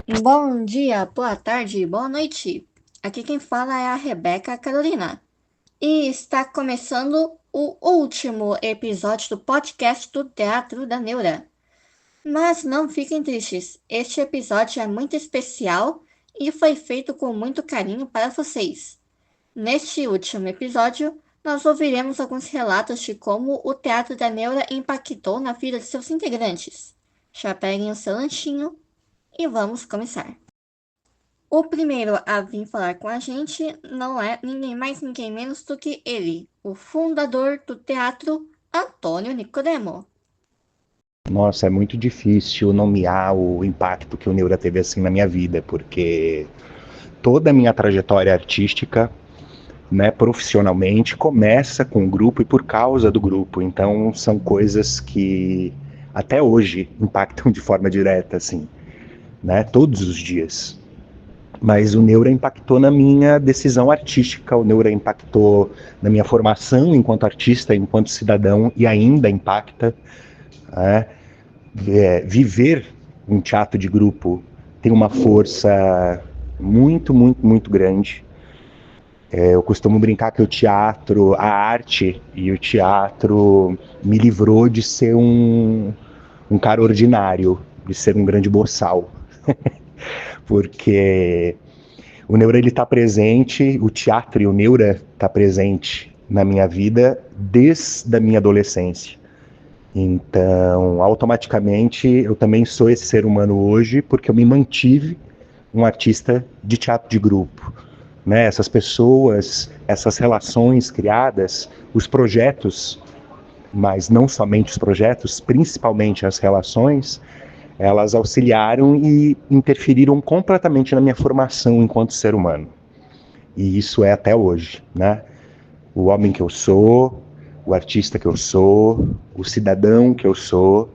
Bom dia, boa tarde, boa noite. Aqui quem fala é a Rebeca Carolina. E está começando o último episódio do podcast do Teatro da Neura. Mas não fiquem tristes, este episódio é muito especial e foi feito com muito carinho para vocês. Neste último episódio, nós ouviremos alguns relatos de como o Teatro da Neura impactou na vida de seus integrantes. Já peguem o seu lanchinho e vamos começar. O primeiro a vir falar com a gente não é ninguém mais, ninguém menos do que ele, o fundador do teatro, Antônio Nicodemo. Nossa, é muito difícil nomear o impacto que o Neura teve assim na minha vida, porque toda a minha trajetória artística, né, profissionalmente, começa com o grupo e por causa do grupo. Então, são coisas que até hoje impactam de forma direta, assim, né, todos os dias. Mas o Neura impactou na minha decisão artística, o Neura impactou na minha formação enquanto artista, enquanto cidadão, e ainda impacta, né? Viver um teatro de grupo tem uma força muito grande. Eu costumo brincar que o teatro, a arte e o teatro me livrou de ser um cara ordinário, de ser um grande boçal. Porque o Neura ele está presente, o teatro e o Neura está presente na minha vida desde a minha adolescência. Então, automaticamente, eu também sou esse ser humano hoje porque eu me mantive um artista de teatro de grupo. Né? Essas pessoas, essas relações criadas, os projetos, mas não somente os projetos, principalmente as relações, elas auxiliaram e interferiram completamente na minha formação enquanto ser humano. E isso é até hoje, né? O homem que eu sou, o artista que eu sou, o cidadão que eu sou,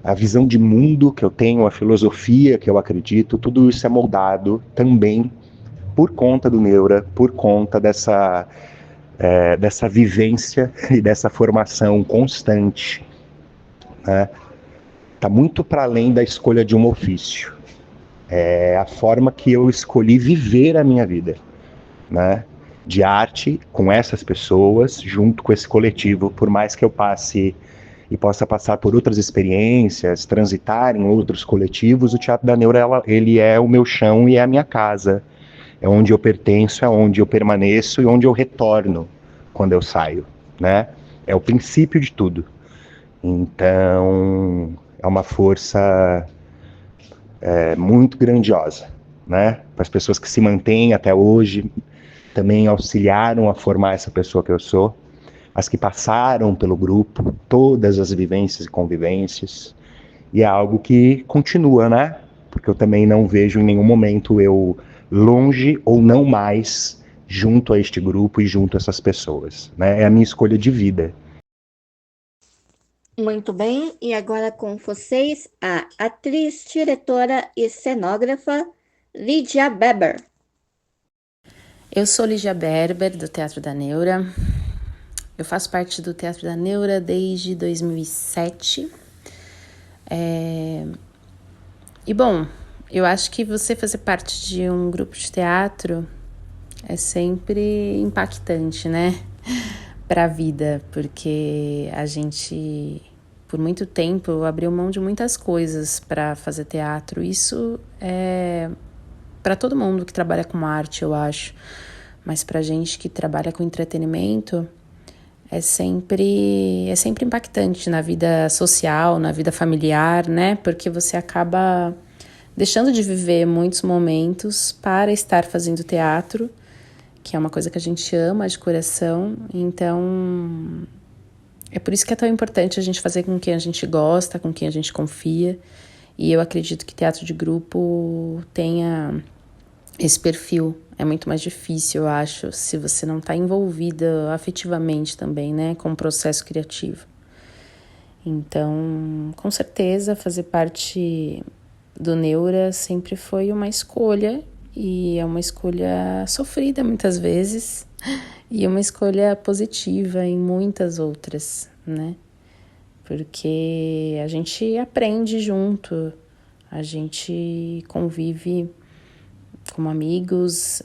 a visão de mundo que eu tenho, a filosofia que eu acredito, tudo isso é moldado também por conta do Neura, por conta dessa vivência e dessa formação constante. Né? Tá muito para além da escolha de um ofício. É a forma que eu escolhi viver a minha vida, né? De arte com essas pessoas, junto com esse coletivo, por mais que eu passe e possa passar por outras experiências, transitar em outros coletivos, o Teatro da Neura, ele é o meu chão e é a minha casa. É onde eu pertenço, é onde eu permaneço e onde eu retorno quando eu saio, né? É o princípio de tudo. Então, é uma força muito grandiosa, né? Para as pessoas que se mantêm até hoje, também auxiliaram a formar essa pessoa que eu sou, as que passaram pelo grupo, todas as vivências e convivências, e é algo que continua, né? Porque eu também não vejo em nenhum momento eu longe ou não mais junto a este grupo e junto a essas pessoas, né? É a minha escolha de vida. Muito bem, e agora com vocês, a atriz, diretora e cenógrafa Lídia Beber. Eu sou Lígia Berber, do Teatro da Neura. Eu faço parte do Teatro da Neura desde 2007. E, bom, eu acho que você fazer parte de um grupo de teatro é sempre impactante, né? Para a vida, porque a gente, por muito tempo, abriu mão de muitas coisas para fazer teatro. Isso é para todo mundo que trabalha com arte, eu acho. Mas pra gente que trabalha com entretenimento, é sempre impactante na vida social, na vida familiar, né? Porque você acaba deixando de viver muitos momentos para estar fazendo teatro, que é uma coisa que a gente ama de coração. Então, é por isso que é tão importante a gente fazer com quem a gente gosta, com quem a gente confia. E eu acredito que teatro de grupo tenha esse perfil. É muito mais difícil, eu acho, se você não está envolvida afetivamente também, né, com o processo criativo. Então, com certeza, fazer parte do Neura sempre foi uma escolha, e é uma escolha sofrida muitas vezes, e uma escolha positiva em muitas outras, né? Porque a gente aprende junto, A gente convive como amigos,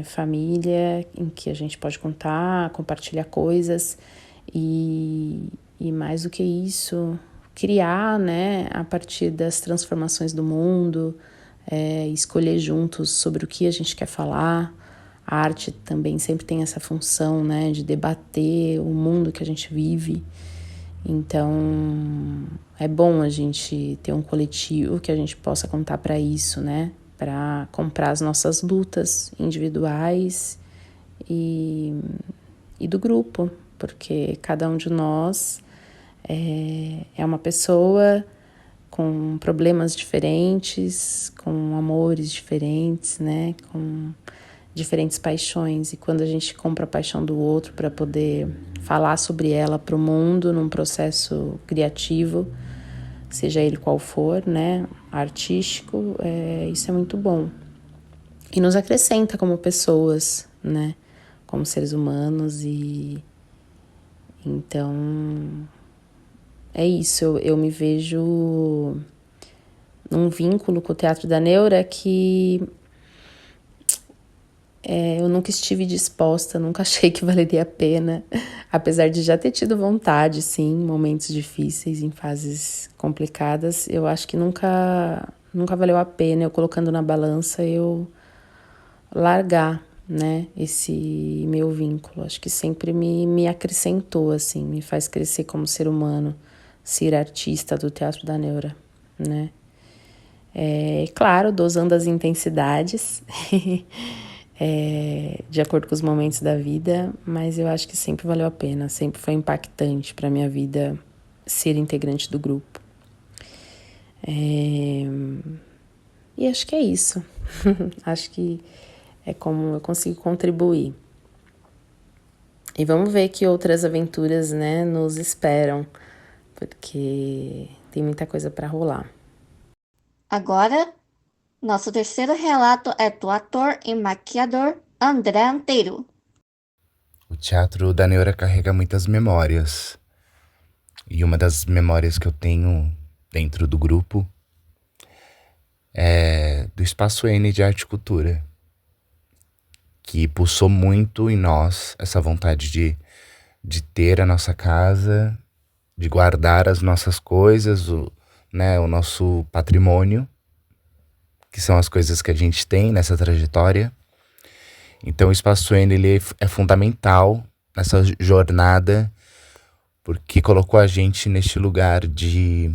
família, em que a gente pode contar, compartilhar coisas e mais do que isso, criar, né, a partir das transformações do mundo, escolher juntos sobre o que a gente quer falar. A arte também sempre tem essa função, né, de debater o mundo que a gente vive. Então, é bom a gente ter um coletivo que a gente possa contar para isso, né, para comprar as nossas lutas individuais e do grupo, porque cada um de nós é uma pessoa com problemas diferentes, com amores diferentes, né, com diferentes paixões. E quando a gente compra a paixão do outro para poder falar sobre ela para o mundo num processo criativo, seja ele qual for, né, artístico, isso é muito bom. E nos acrescenta como pessoas, né, como seres humanos. E então é isso, eu me vejo num vínculo com o Teatro da Neura que eu nunca estive disposta, nunca achei que valeria a pena, apesar de já ter tido vontade, sim, em momentos difíceis, em fases complicadas, eu acho que nunca valeu a pena, eu colocando na balança, eu largar, né, esse meu vínculo. Acho que sempre me acrescentou, assim, me faz crescer como ser humano, ser artista do Teatro da Neura, né. Claro, dosando as intensidades, de acordo com os momentos da vida, mas eu acho que sempre valeu a pena, sempre foi impactante para minha vida ser integrante do grupo. E acho que é isso. Acho que é como eu consigo contribuir. E vamos ver que outras aventuras, né, nos esperam, porque tem muita coisa para rolar. Agora, nosso terceiro relato é do ator e maquiador André Anteiro. O Teatro da Neura carrega muitas memórias. E uma das memórias que eu tenho dentro do grupo é do Espaço N de Arte e Cultura, que pulsou muito em nós essa vontade de ter a nossa casa, de guardar as nossas coisas, o nosso patrimônio, que são as coisas que a gente tem nessa trajetória. Então o Espaço N ele é fundamental nessa jornada, porque colocou a gente neste lugar de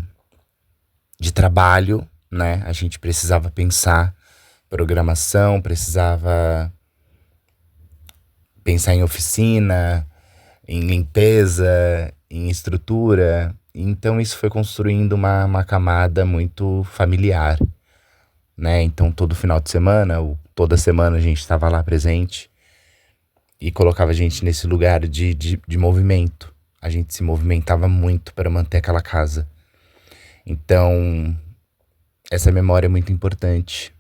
trabalho, né? A gente precisava pensar programação, precisava pensar em oficina, em limpeza, em estrutura. Então isso foi construindo uma camada muito familiar, né? Então todo final de semana, ou toda semana a gente estava lá presente e colocava a gente nesse lugar de movimento. A gente se movimentava muito para manter aquela casa. Então, essa memória é muito importante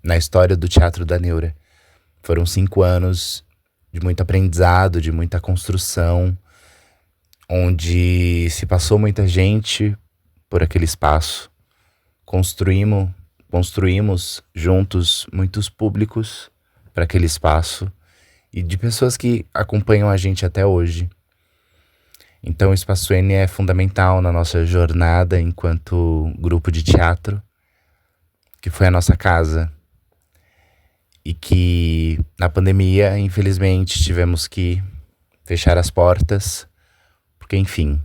na história do Teatro da Neura. Foram 5 anos de muito aprendizado, de muita construção, onde se passou muita gente por aquele espaço. Construímos juntos muitos públicos para aquele espaço e de pessoas que acompanham a gente até hoje. Então o Espaço N é fundamental na nossa jornada enquanto grupo de teatro, que foi a nossa casa. E que na pandemia, infelizmente, tivemos que fechar as portas, porque enfim,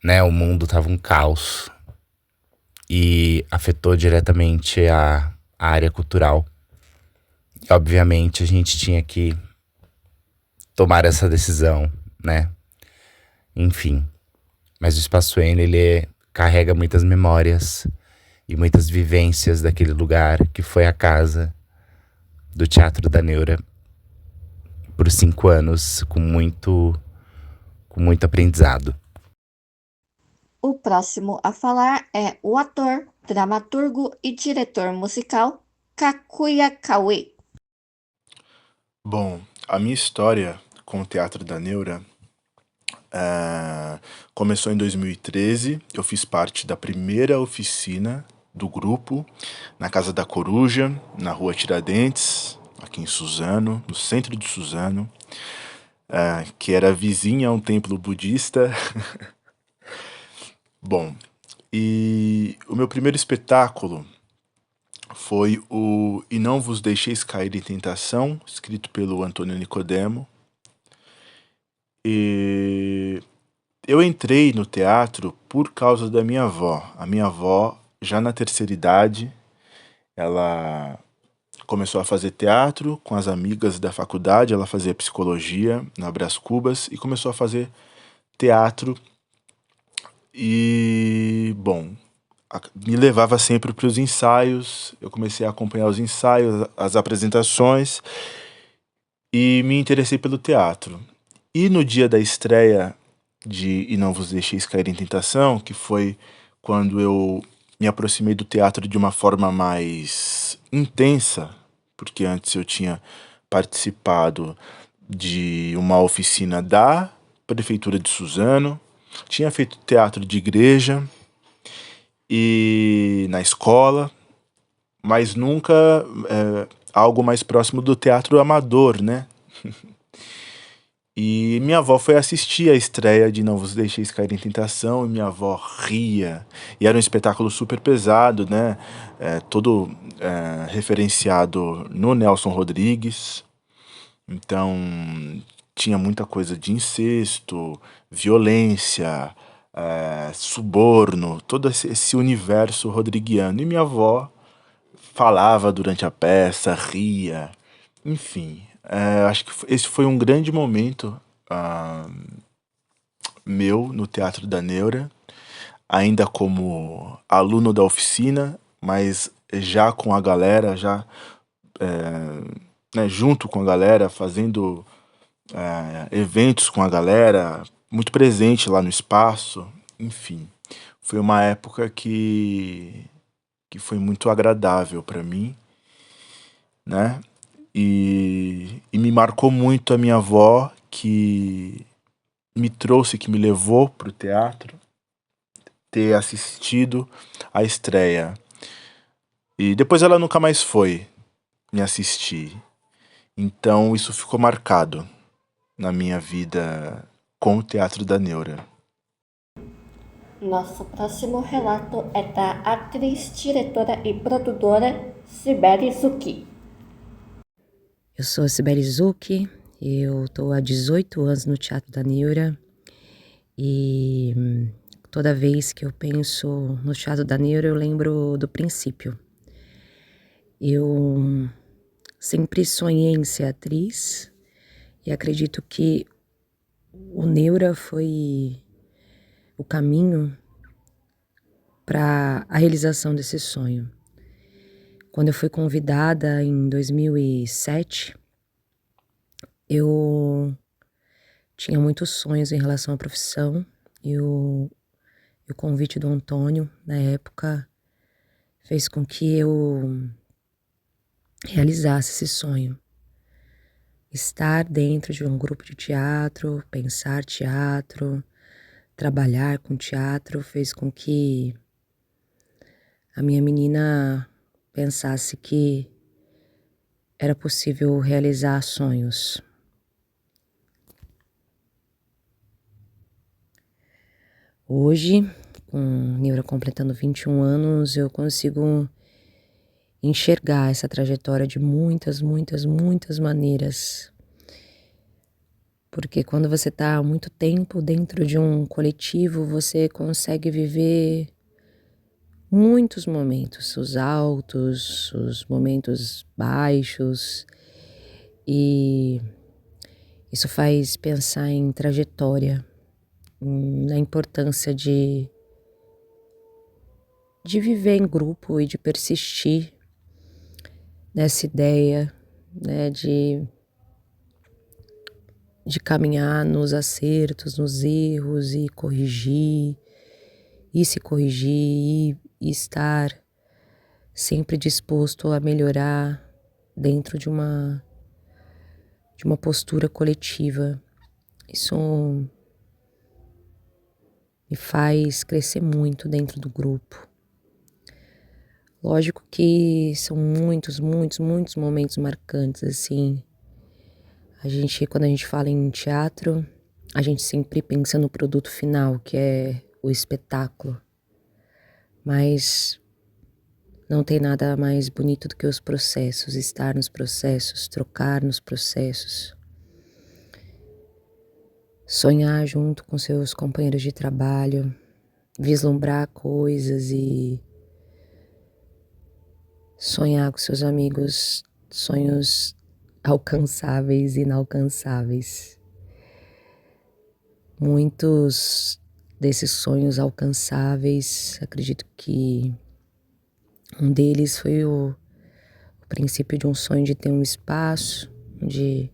né, o mundo estava um caos e afetou diretamente a área cultural. E obviamente a gente tinha que tomar essa decisão, né? Enfim, mas o Espaço N ele carrega muitas memórias e muitas vivências daquele lugar que foi a casa do Teatro da Neura por 5 anos, com muito aprendizado. O próximo a falar é o ator, dramaturgo e diretor musical Kakuya Kawe. Bom, a minha história com o Teatro da Neura Começou em 2013, eu fiz parte da primeira oficina do grupo, na Casa da Coruja, na Rua Tiradentes, aqui em Suzano, no centro de Suzano, que era vizinha a um templo budista. Bom, e o meu primeiro espetáculo foi o E Não Vos Deixeis Cair em Tentação, escrito pelo Antônio Nicodemo. E eu entrei no teatro por causa da minha avó. A minha avó, já na terceira idade, ela começou a fazer teatro com as amigas da faculdade, ela fazia psicologia na Brás Cubas e começou a fazer teatro. E, bom, me levava sempre para os ensaios, eu comecei a acompanhar os ensaios, as apresentações e me interessei pelo teatro. E no dia da estreia de E Não Vos Deixeis Cair em Tentação, que foi quando eu me aproximei do teatro de uma forma mais intensa, porque antes eu tinha participado de uma oficina da Prefeitura de Suzano, tinha feito teatro de igreja e na escola, mas nunca algo mais próximo do teatro amador, né? E minha avó foi assistir a estreia de Não Vos Deixeis Cair em Tentação, e minha avó ria. E era um espetáculo super pesado, né? Todo referenciado no Nelson Rodrigues. Então, tinha muita coisa de incesto, violência, suborno, todo esse universo rodriguiano. E minha avó falava durante a peça, ria, enfim. Acho que esse foi um grande momento meu no Teatro da Neura, ainda como aluno da oficina, mas já com a galera, já né, junto com a galera, fazendo eventos com a galera, muito presente lá no espaço, enfim. Foi uma época que foi muito agradável para mim, né? E me marcou muito a minha avó, que me trouxe, que me levou para o teatro, ter assistido a estreia. E depois ela nunca mais foi me assistir. Então isso ficou marcado na minha vida com o Teatro da Neura. Nosso próximo relato é da atriz, diretora e produtora Sibeli Zucchi. Eu sou a Sibeli Zucchi, eu estou há 18 anos no Teatro da Neura e toda vez que eu penso no Teatro da Neura eu lembro do princípio. Eu sempre sonhei em ser atriz e acredito que o Neura foi o caminho para a realização desse sonho. Quando eu fui convidada em 2007, eu tinha muitos sonhos em relação à profissão e o convite do Antônio, na época, fez com que eu realizasse esse sonho. Estar dentro de um grupo de teatro, pensar teatro, trabalhar com teatro, fez com que a minha menina pensasse que era possível realizar sonhos. Hoje, com Neura completando 21 anos, eu consigo enxergar essa trajetória de muitas maneiras. Porque quando você está há muito tempo dentro de um coletivo, você consegue viver muitos momentos, os altos, os momentos baixos, e isso faz pensar em trajetória, na importância de viver em grupo e de persistir nessa ideia, né, de caminhar nos acertos, nos erros e corrigir, e se corrigir e estar sempre disposto a melhorar dentro de uma postura coletiva. Isso me faz crescer muito dentro do grupo. Lógico que são muitos momentos marcantes, assim. Quando a gente fala em teatro, a gente sempre pensa no produto final, que é o espetáculo. Mas não tem nada mais bonito do que os processos, estar nos processos, trocar nos processos. Sonhar junto com seus companheiros de trabalho, vislumbrar coisas e sonhar com seus amigos, sonhos alcançáveis e inalcançáveis. Muitos desses sonhos alcançáveis, acredito que um deles foi o princípio de um sonho de ter um espaço onde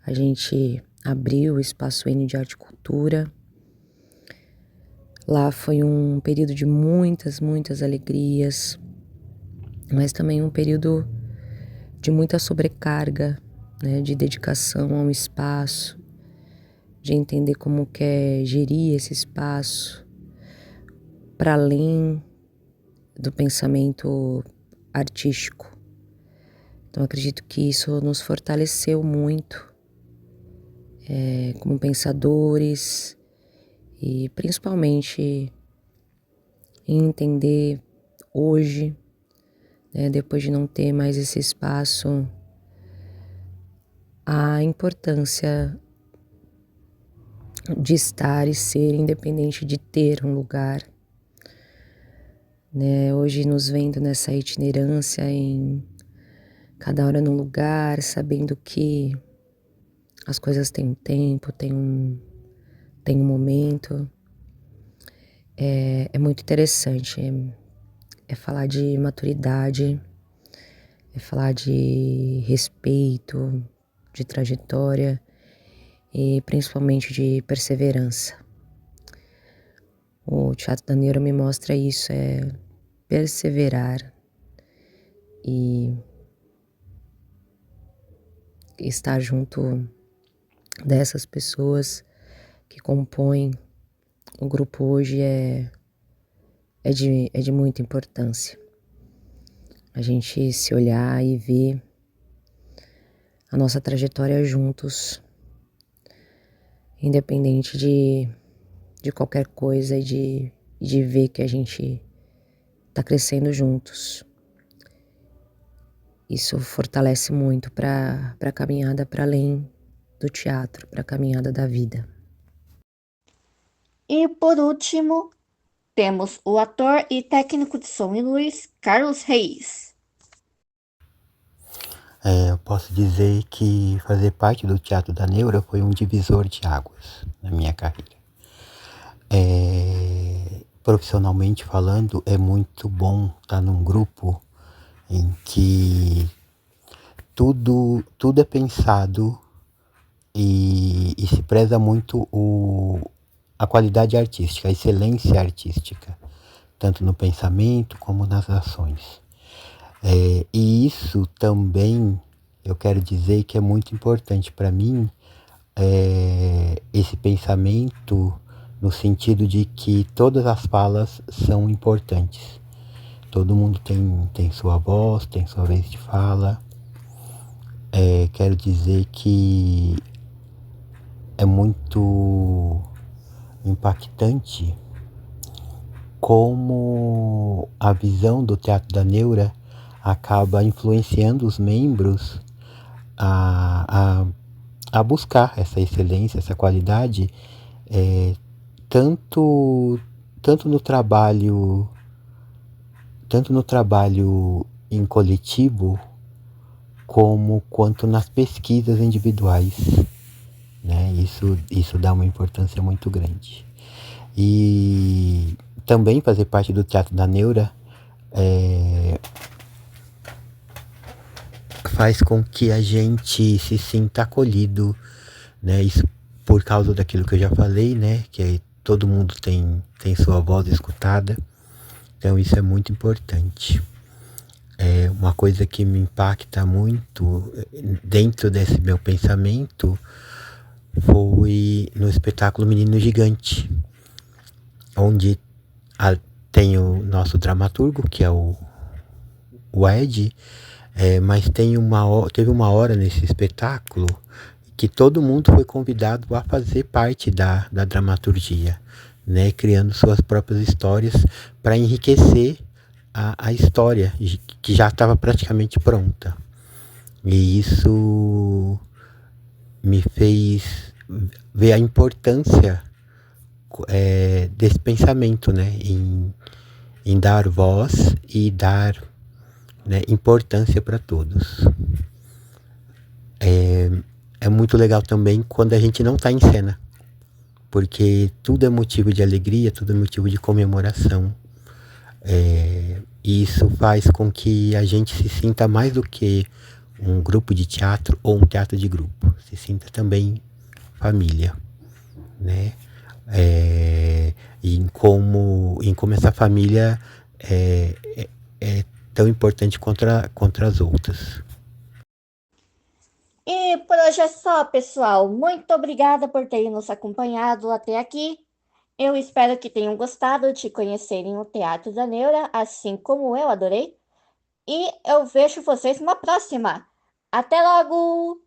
a gente abriu o Espaço N de Arte e Cultura. Lá foi um período de muitas alegrias, mas também um período de muita sobrecarga, né, de dedicação ao espaço, de entender como que é gerir esse espaço para além do pensamento artístico. Então acredito que isso nos fortaleceu muito como pensadores e principalmente em entender hoje, né, depois de não ter mais esse espaço, a importância de estar e ser independente de ter um lugar, né? Hoje nos vendo nessa itinerância em cada hora num lugar, sabendo que as coisas têm um tempo, tem um momento, é muito interessante, é falar de maturidade, é falar de respeito, de trajetória e principalmente de perseverança. O Teatro da Neura me mostra isso, é perseverar e estar junto dessas pessoas que compõem o grupo hoje é de muita importância. A gente se olhar e ver a nossa trajetória juntos, independente de qualquer coisa e de ver que a gente tá crescendo juntos. Isso fortalece muito para a caminhada para além do teatro, para a caminhada da vida. E por último, temos o ator e técnico de som e luz, Carlos Reis. Eu posso dizer que fazer parte do Teatro da Neura foi um divisor de águas na minha carreira. Profissionalmente falando, é muito bom estar num grupo em que tudo é pensado e se preza muito a qualidade artística, a excelência artística, tanto no pensamento como nas ações. E isso também, eu quero dizer que é muito importante para mim, esse pensamento no sentido de que todas as falas são importantes. Todo mundo tem sua voz, tem sua vez de fala. Quero dizer que é muito impactante como a visão do Teatro da Neura acaba influenciando os membros a buscar essa excelência, essa qualidade, tanto no trabalho em coletivo, quanto nas pesquisas individuais, né? Isso dá uma importância muito grande. E também fazer parte do Teatro da Neura faz com que a gente se sinta acolhido, né? Isso por causa daquilo que eu já falei, né? Que todo mundo tem sua voz escutada. Então isso é muito importante. Uma coisa que me impacta muito dentro desse meu pensamento foi no espetáculo Menino Gigante, onde tem o nosso dramaturgo, que é o Ed, mas teve uma hora nesse espetáculo que todo mundo foi convidado a fazer parte da dramaturgia, né, criando suas próprias histórias para enriquecer a história que já estava praticamente pronta. E isso me fez ver a importância desse pensamento, né, em dar voz e dar, né, importância para todos. É muito legal também quando a gente não está em cena, porque tudo é motivo de alegria, tudo é motivo de comemoração. E isso faz com que a gente se sinta mais do que um grupo de teatro ou um teatro de grupo, se sinta também família, né? Em como essa família é tão importante contra as outras. E por hoje é só, pessoal. Muito obrigada por terem nos acompanhado até aqui. Eu espero que tenham gostado de conhecerem o Teatro da Neura, assim como eu adorei. E eu vejo vocês numa próxima. Até logo!